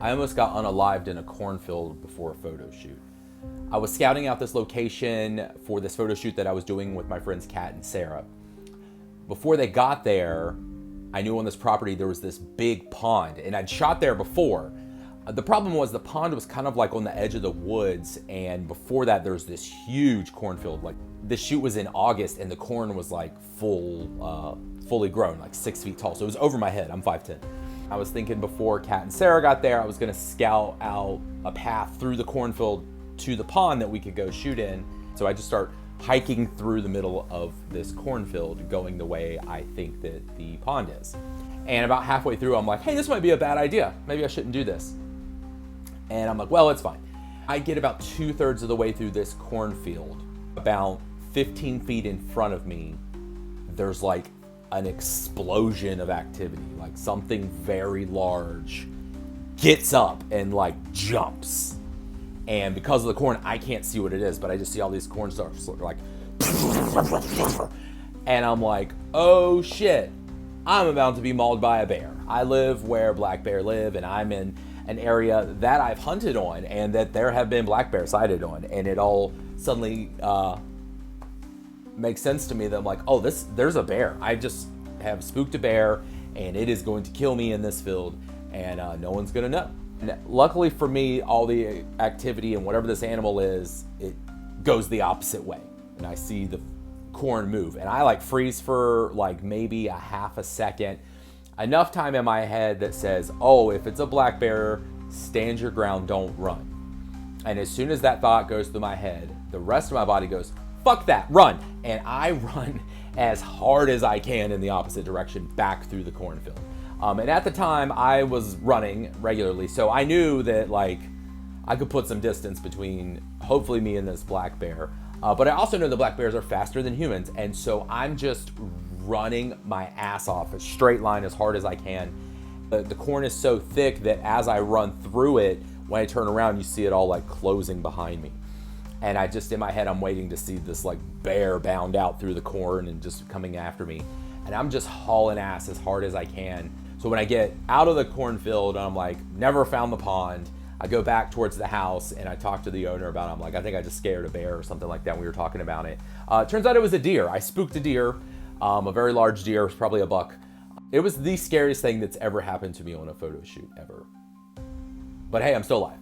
I almost got unalived in a cornfield before a photo shoot. I was scouting out this location for this photo shoot that I was doing with my friends Kat and Sarah. Before they got there, I knew on this property there was this big pond, and I'd shot there before. The problem was the pond was kind of like on the edge of the woods, and before that there was this huge cornfield. Like, the shoot was in August and the corn was like fully grown, like 6 feet tall. So it was over my head. I'm 5'10". I was thinking before Kat and Sarah got there, I was gonna scout out a path through the cornfield to the pond that we could go shoot in. So I just start hiking through the middle of this cornfield, going the way I think that the pond is. And about halfway through, I'm like, hey, this might be a bad idea. Maybe I shouldn't do this. And I'm like, well, it's fine. I get about 2/3 of the way through this cornfield. About 15 feet in front of me, there's like an explosion of activity. Like, something very large gets up and like jumps. And because of the corn, I can't see what it is, but I just see all these corn stars like, and I'm like, oh shit, I'm about to be mauled by a bear. I live where black bear live, and I'm in an area that I've hunted on and that there have been black bear sighted on. And it all suddenly makes sense to me that I'm like, oh, there's a bear. I just have spooked a bear, and it is going to kill me in this field, and no one's gonna know. And luckily for me, all the activity and whatever this animal is, it goes the opposite way. And I see the corn move, and I like freeze for like maybe a half a second. Enough time in my head that says, oh, if it's a black bear, stand your ground, don't run. And as soon as that thought goes through my head, the rest of my body goes, fuck that, run. And I run as hard as I can in the opposite direction back through the cornfield. And at the time I was running regularly, so I knew that like I could put some distance between hopefully me and this black bear. But I also know the black bears are faster than humans, and so I'm just running my ass off, a straight line as hard as I can. The corn is so thick that as I run through it, when I turn around, you see it all like closing behind me. And I just, in my head, I'm waiting to see this like bear bound out through the corn and just coming after me. And I'm just hauling ass as hard as I can. So when I get out of the cornfield, I'm like, never found the pond. I go back towards the house and I talk to the owner about it. I'm like, I think I just scared a bear or something like that. We were talking about it. Turns out it was a deer. I spooked a deer, a very large deer. It was probably a buck. It was the scariest thing that's ever happened to me on a photo shoot ever. But hey, I'm still alive.